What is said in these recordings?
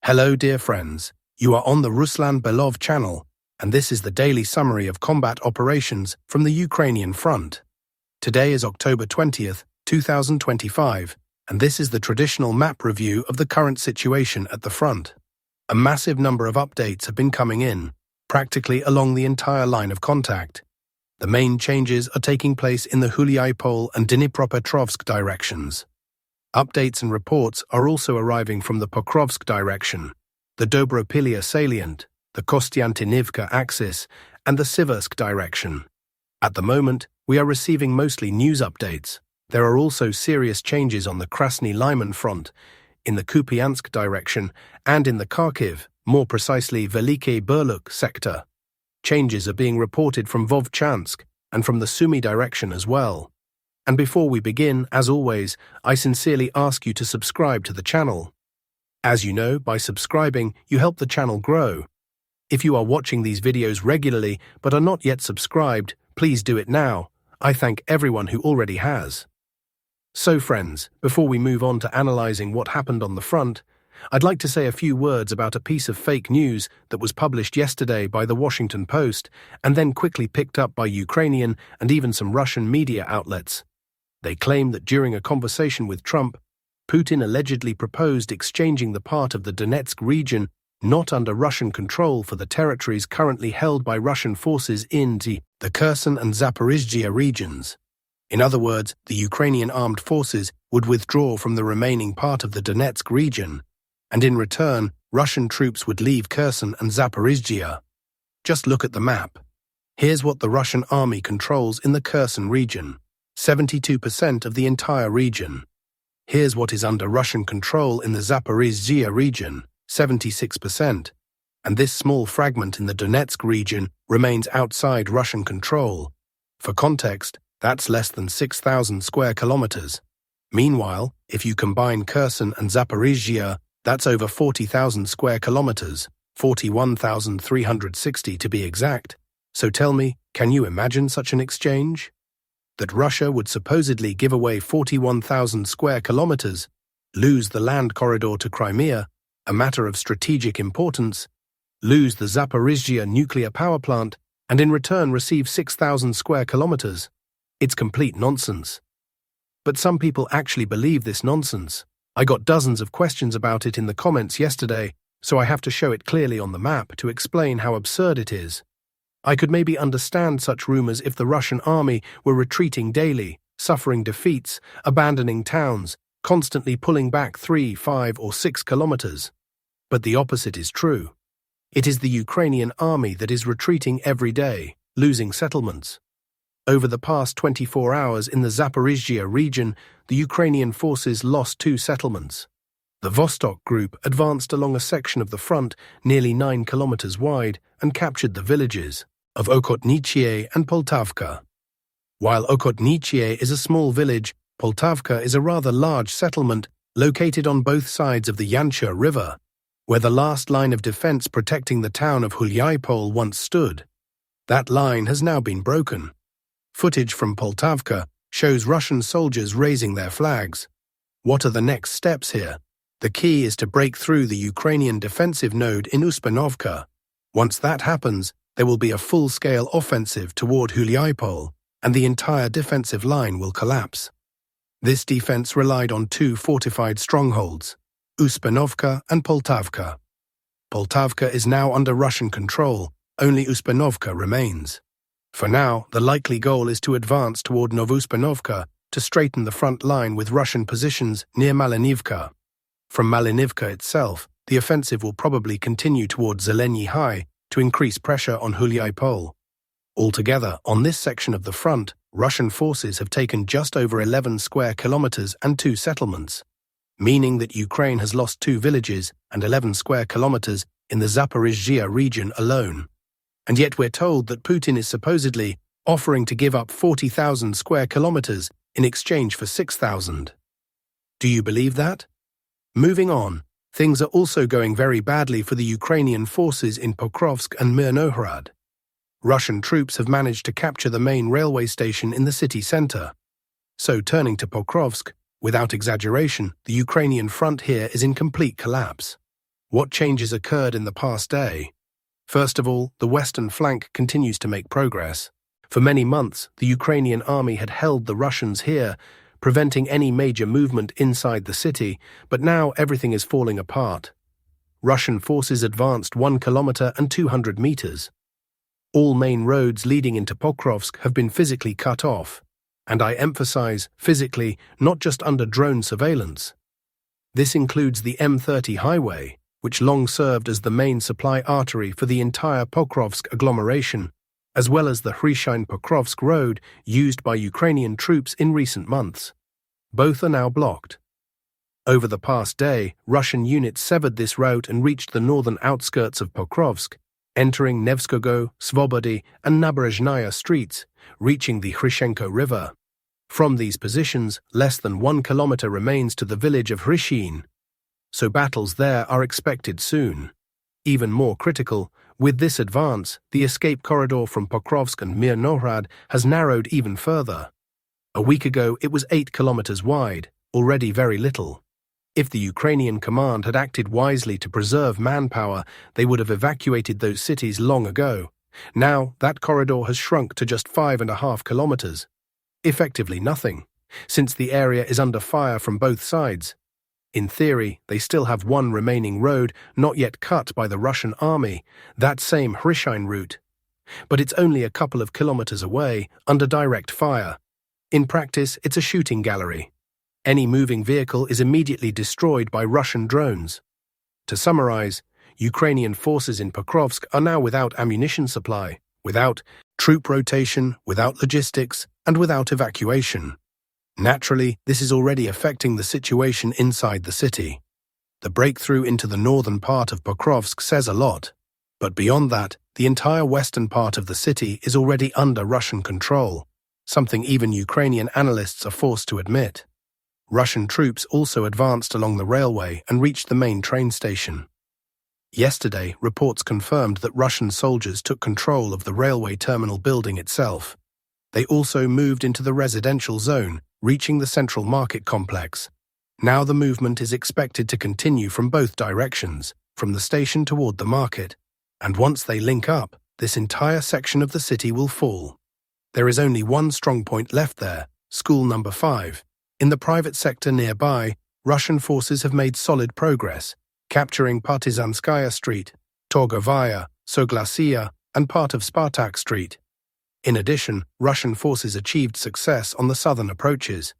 Hello dear friends, you are on the Ruslan Belov channel, and this is the daily summary of combat operations from the Ukrainian front. Today is October 20th, 2025, and this is the traditional map review of the current situation at the front. A massive number of updates have been coming in, practically along the entire line of contact. The main changes are taking place in the Huliaipol and Dnipropetrovsk directions. Updates and reports are also arriving from the Pokrovsk direction, the Dobropillia salient, the Costantinovka axis, and the Siversk direction. At the moment, we are receiving mostly news updates. There are also serious changes on the Krasny Lyman front, in the Kupiansk direction, and in the Kharkiv, more precisely Veliki Burluk sector. Changes are being reported from Vovchansk and from the Sumy direction as well. And before we begin, as always, I sincerely ask you to subscribe to the channel. As you know, by subscribing, you help the channel grow. If you are watching these videos regularly but are not yet subscribed, please do it now. I thank everyone who already has. So friends, before we move on to analyzing what happened on the front, I'd like to say a few words about a piece of fake news that was published yesterday by the Washington Post and then quickly picked up by Ukrainian and even some Russian media outlets. They claim that during a conversation with Trump, Putin allegedly proposed exchanging the part of the Donetsk region not under Russian control for the territories currently held by Russian forces in the Kherson and Zaporizhzhia regions. In other words, the Ukrainian armed forces would withdraw from the remaining part of the Donetsk region, and in return, Russian troops would leave Kherson and Zaporizhzhia. Just look at the map. Here's what the Russian army controls in the Kherson region. 72% of the entire region. Here's what is under Russian control in the Zaporizhzhia region, 76%, and this small fragment in the Donetsk region remains outside Russian control. For context, that's less than 6,000 square kilometers. Meanwhile, if you combine Kherson and Zaporizhzhia, that's over 40,000 square kilometers, 41,360 to be exact. So tell me, can you imagine such an exchange? That Russia would supposedly give away 41,000 square kilometers, lose the land corridor to Crimea, a matter of strategic importance, lose the Zaporizhzhia nuclear power plant, and in return receive 6,000 square kilometers. It's complete nonsense. But some people actually believe this nonsense. I got dozens of questions about it in the comments yesterday, so I have to show it clearly on the map to explain how absurd it is. I could maybe understand such rumors if the Russian army were retreating daily, suffering defeats, abandoning towns, constantly pulling back 3, 5, or 6 kilometers. But the opposite is true. It is the Ukrainian army that is retreating every day, losing settlements. Over the past 24 hours in the Zaporizhzhia region, the Ukrainian forces lost 2 settlements. The Vostok group advanced along a section of the front nearly 9 kilometers wide and captured the villages of Okhotnichye and Poltavka. While Okhotnichye is a small village, Poltavka is a rather large settlement located on both sides of the Yancha River, where the last line of defense protecting the town of Huliaipol once stood. That line has now been broken. Footage from Poltavka shows Russian soldiers raising their flags. What are the next steps here? The key is to break through the Ukrainian defensive node in Uspianovka. Once that happens, there will be a full-scale offensive toward Huliaipol, and the entire defensive line will collapse. This defense relied on 2 fortified strongholds, Uspianovka and Poltavka. Poltavka is now under Russian control, only Uspianovka remains. For now, the likely goal is to advance toward Novuspianovka to straighten the front line with Russian positions near Malinivka. From Malinivka itself, the offensive will probably continue toward Zelensky High to increase pressure on Huliaipol. Altogether, on this section of the front, Russian forces have taken just over 11 square kilometers and 2 settlements, meaning that Ukraine has lost 2 villages and 11 square kilometers in the Zaporizhzhia region alone. And yet we're told that Putin is supposedly offering to give up 40,000 square kilometers in exchange for 6,000. Do you believe that? Moving on, things are also going very badly for the Ukrainian forces in Pokrovsk and Myrnohrad. Russian troops have managed to capture the main railway station in the city center. So turning to Pokrovsk, without exaggeration, the Ukrainian front here is in complete collapse. What changes occurred in the past day? First of all, the western flank continues to make progress. For many months, the Ukrainian army had held the Russians here, preventing any major movement inside the city, but now everything is falling apart. Russian forces advanced 1 kilometer and 200 meters. All main roads leading into Pokrovsk have been physically cut off, and I emphasize physically, not just under drone surveillance. This includes the M30 highway, which long served as the main supply artery for the entire Pokrovsk agglomeration, as well as the Hryshyn-Pokrovsk road used by Ukrainian troops in recent months. Both are now blocked. Over the past day, Russian units severed this route and reached the northern outskirts of Pokrovsk, entering Nevskogo, Svobody, and Zaporizhzhia streets, reaching the Hryshenko River. From these positions, less than 1 kilometer remains to the village of Hryshin, so battles there are expected soon. Even more critical, with this advance, the escape corridor from Pokrovsk and Myrnohrad has narrowed even further. A week ago, it was 8 kilometers wide, already very little. If the Ukrainian command had acted wisely to preserve manpower, they would have evacuated those cities long ago. Now, that corridor has shrunk to just 5.5 kilometers. Effectively nothing, since the area is under fire from both sides. In theory, they still have one remaining road not yet cut by the Russian army, that same Hryshin route. But it's only a couple of kilometers away, under direct fire. In practice, it's a shooting gallery. Any moving vehicle is immediately destroyed by Russian drones. To summarize, Ukrainian forces in Pokrovsk are now without ammunition supply, without troop rotation, without logistics, and without evacuation. Naturally, this is already affecting the situation inside the city. The breakthrough into the northern part of Pokrovsk says a lot, but beyond that, the entire western part of the city is already under Russian control, something even Ukrainian analysts are forced to admit. Russian troops also advanced along the railway and reached the main train station. Yesterday, reports confirmed that Russian soldiers took control of the railway terminal building itself. They also moved into the residential zone, reaching the central market complex. Now the movement is expected to continue from both directions, from the station toward the market, and once they link up, this entire section of the city will fall. There is only one strong point left there, school number 5. In the private sector nearby, Russian forces have made solid progress, capturing Partizanskaya Street, Torgovaya, Soglasia, and part of Spartak Street. In addition, Russian forces achieved success on the southern approaches.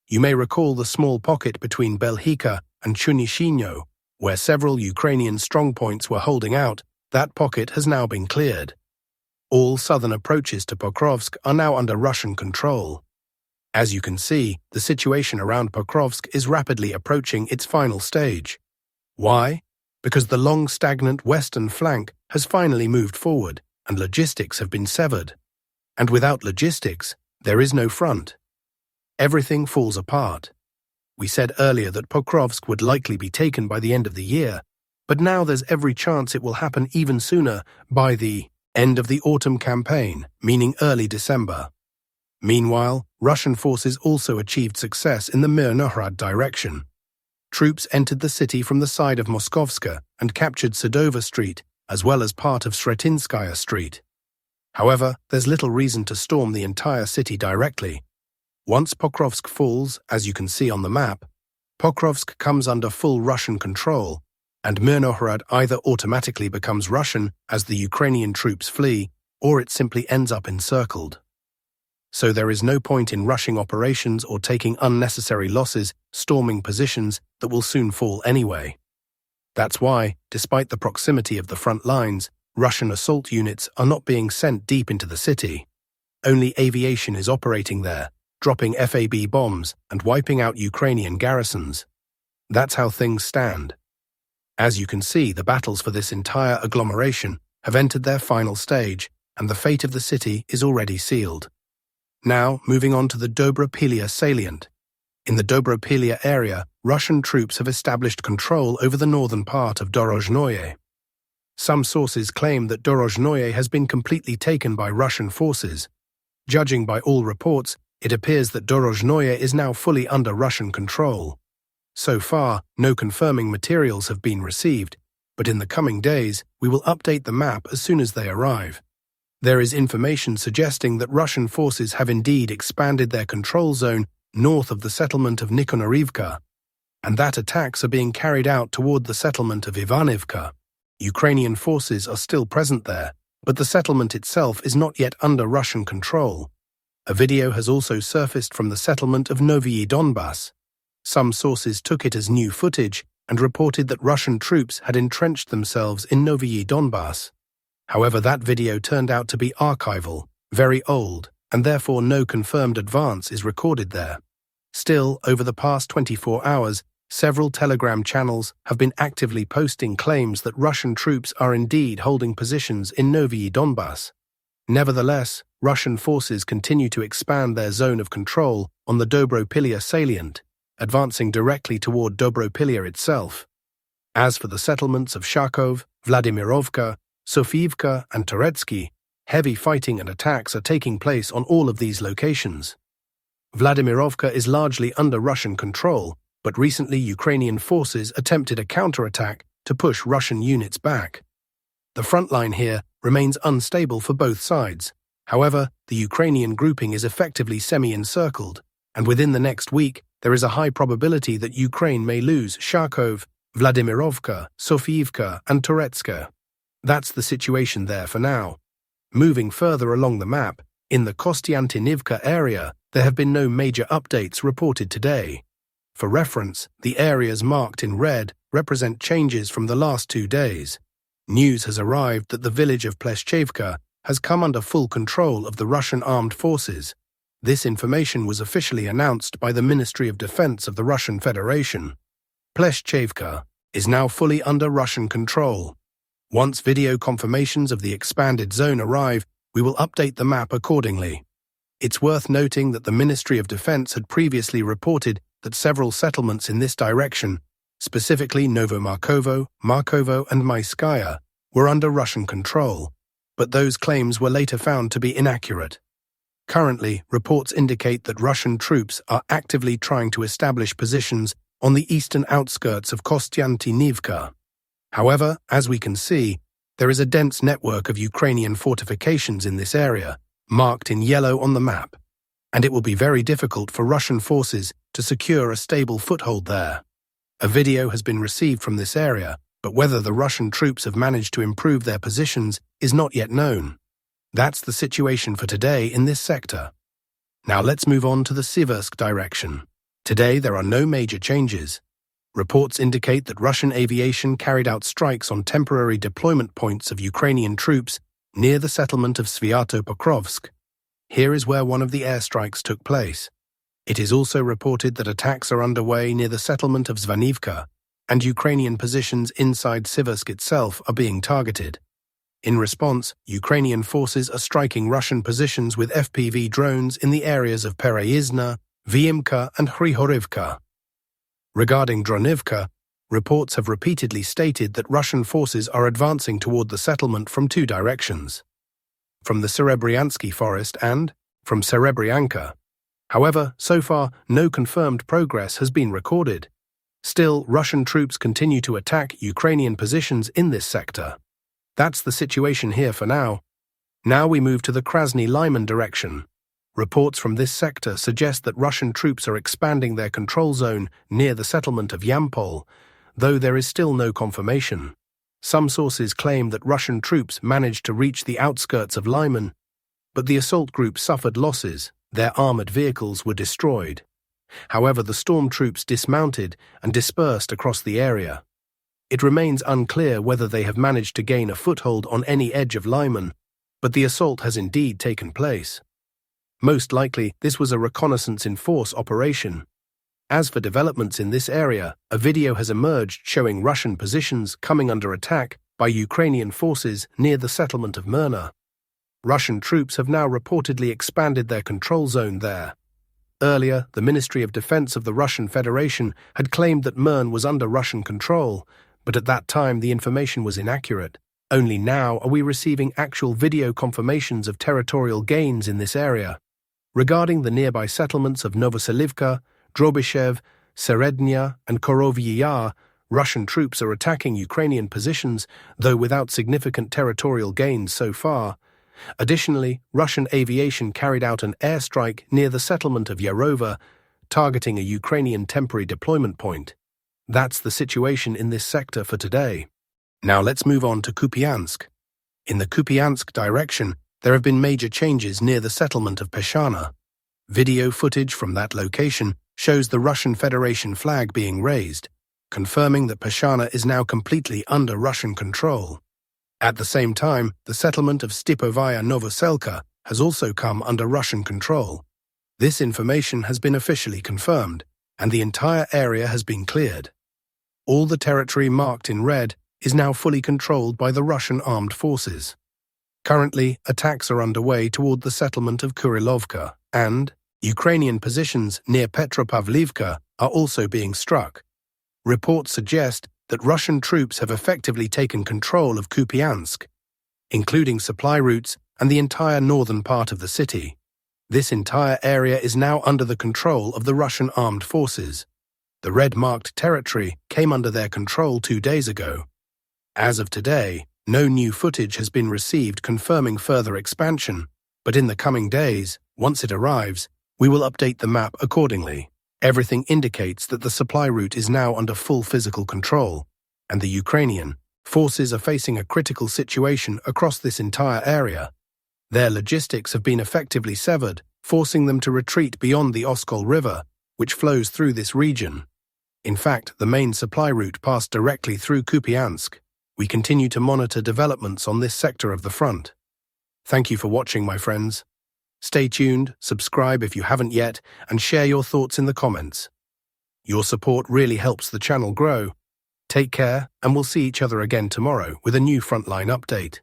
You may recall the small pocket between Belhika and Chunishino, where several Ukrainian strongpoints were holding out. That pocket has now been cleared. All southern approaches to Pokrovsk are now under Russian control. As you can see, the situation around Pokrovsk is rapidly approaching its final stage. Why? Because the long stagnant western flank has finally moved forward, and logistics have been severed. And without logistics, there is no front. Everything falls apart. We said earlier that Pokrovsk would likely be taken by the end of the year, but now there's every chance it will happen even sooner, by the end of the autumn campaign, meaning early December. Meanwhile, Russian forces also achieved success in the Myrnohrad direction. Troops entered the city from the side of Moskovska and captured Sadova Street, as well as part of Sretinskaya Street. However, there's little reason to storm the entire city directly. Once Pokrovsk falls, as you can see on the map, Pokrovsk comes under full Russian control, and Myrnohrad either automatically becomes Russian as the Ukrainian troops flee, or it simply ends up encircled. So there is no point in rushing operations or taking unnecessary losses, storming positions that will soon fall anyway. That's why, despite the proximity of the front lines, Russian assault units are not being sent deep into the city. Only aviation is operating there, dropping FAB bombs and wiping out Ukrainian garrisons. That's how things stand. As you can see, the battles for this entire agglomeration have entered their final stage, and the fate of the city is already sealed. Now, moving on to the Dobropillia salient. In the Dobropillia area, Russian troops have established control over the northern part of Dorozhnoye. Some sources claim that Dorozhnoye has been completely taken by Russian forces. Judging by all reports, it appears that Dorozhnoye is now fully under Russian control. So far, no confirming materials have been received, but in the coming days, we will update the map as soon as they arrive. There is information suggesting that Russian forces have indeed expanded their control zone north of the settlement of Myrnohrad, and that attacks are being carried out toward the settlement of Ivanivka. Ukrainian forces are still present there, but the settlement itself is not yet under Russian control. A video has also surfaced from the settlement of Novyi Donbass. Some sources took it as new footage and reported that Russian troops had entrenched themselves in Novyi Donbass. However, that video turned out to be archival, very old, and therefore no confirmed advance is recorded there. Still, over the past 24 hours, several Telegram channels have been actively posting claims that Russian troops are indeed holding positions in Novyi Donbass. Nevertheless, Russian forces continue to expand their zone of control on the Dobropillia salient, advancing directly toward Dobropillia itself. As for the settlements of Charkov, Vladimirovka, Sofiivka, and Turetsky, heavy fighting and attacks are taking place on all of these locations. Vladimirovka is largely under Russian control, but recently Ukrainian forces attempted a counterattack to push Russian units back. The front line here remains unstable for both sides. However, the Ukrainian grouping is effectively semi-encircled, and within the next week, there is a high probability that Ukraine may lose Charkov, Vladimirovka, Sofiivka, and Turetsky. That's the situation there for now. Moving further along the map, in the Costantinovka area, there have been no major updates reported today. For reference, the areas marked in red represent changes from the last 2 days. News has arrived that the village of Pleshchevka has come under full control of the Russian armed forces. This information was officially announced by the Ministry of Defense of the Russian Federation. Pleshchevka is now fully under Russian control. Once video confirmations of the expanded zone arrive, we will update the map accordingly. It's worth noting that the Ministry of Defense had previously reported that several settlements in this direction, specifically Novomarkovo, Markovo, and Maiskaya, were under Russian control, but those claims were later found to be inaccurate. Currently, reports indicate that Russian troops are actively trying to establish positions on the eastern outskirts of Costantinovka. However, as we can see, there is a dense network of Ukrainian fortifications in this area, marked in yellow on the map, and it will be very difficult for Russian forces to secure a stable foothold there. A video has been received from this area, but whether the Russian troops have managed to improve their positions is not yet known. That's the situation for today in this sector. Now let's move on to the Siversk direction. Today there are no major changes. Reports indicate that Russian aviation carried out strikes on temporary deployment points of Ukrainian troops near the settlement of Pokrovsk. Here is where one of the airstrikes took place. It is also reported that attacks are underway near the settlement of Zvanivka, and Ukrainian positions inside Siversk itself are being targeted. In response, Ukrainian forces are striking Russian positions with FPV drones in the areas of Pereizhna, Vyimka, and Hrihorivka. Regarding Dronivka, reports have repeatedly stated that Russian forces are advancing toward the settlement from 2 directions, from the Serebryansky forest and from Serebryanka. However, so far, no confirmed progress has been recorded. Still, Russian troops continue to attack Ukrainian positions in this sector. That's the situation here for now. Now we move to the Krasny Lyman direction. Reports from this sector suggest that Russian troops are expanding their control zone near the settlement of Yampol, though there is still no confirmation. Some sources claim that Russian troops managed to reach the outskirts of Lyman, but the assault group suffered losses. Their armored vehicles were destroyed. However, the storm troops dismounted and dispersed across the area. It remains unclear whether they have managed to gain a foothold on any edge of Lyman, but the assault has indeed taken place. Most likely, this was a reconnaissance in force operation. As for developments in this area, a video has emerged showing Russian positions coming under attack by Ukrainian forces near the settlement of Myrna. Russian troops have now reportedly expanded their control zone there. Earlier, the Ministry of Defense of the Russian Federation had claimed that Myrn was under Russian control, but at that time the information was inaccurate. Only now are we receiving actual video confirmations of territorial gains in this area. Regarding the nearby settlements of Novoselivka, Drobyshev, Serednya, and Korovyi Yar, Russian troops are attacking Ukrainian positions, though without significant territorial gains so far. Additionally, Russian aviation carried out an airstrike near the settlement of Yarova, targeting a Ukrainian temporary deployment point. That's the situation in this sector for today. Now let's move on to Kupiansk. In the Kupiansk direction, there have been major changes near the settlement of Peshana. Video footage from that location shows the Russian Federation flag being raised, confirming that Peshana is now completely under Russian control. At the same time, the settlement of Stipovaya Novoselka has also come under Russian control. This information has been officially confirmed, and the entire area has been cleared. All the territory marked in red is now fully controlled by the Russian armed forces. Currently, attacks are underway toward the settlement of Kurilovka, and Ukrainian positions near Petropavlivka are also being struck. Reports suggest that Russian troops have effectively taken control of Kupiansk, including supply routes and the entire northern part of the city. This entire area is now under the control of the Russian armed forces. The red-marked territory came under their control 2 days ago. As of today, no new footage has been received confirming further expansion, but in the coming days, once it arrives, we will update the map accordingly. Everything indicates that the supply route is now under full physical control, and the Ukrainian forces are facing a critical situation across this entire area. Their logistics have been effectively severed, forcing them to retreat beyond the Oskol River, which flows through this region. In fact, the main supply route passed directly through Kupiansk. We continue to monitor developments on this sector of the front. Thank you for watching, my friends. Stay tuned, subscribe if you haven't yet, and share your thoughts in the comments. Your support really helps the channel grow. Take care, and we'll see each other again tomorrow with a new Frontline update.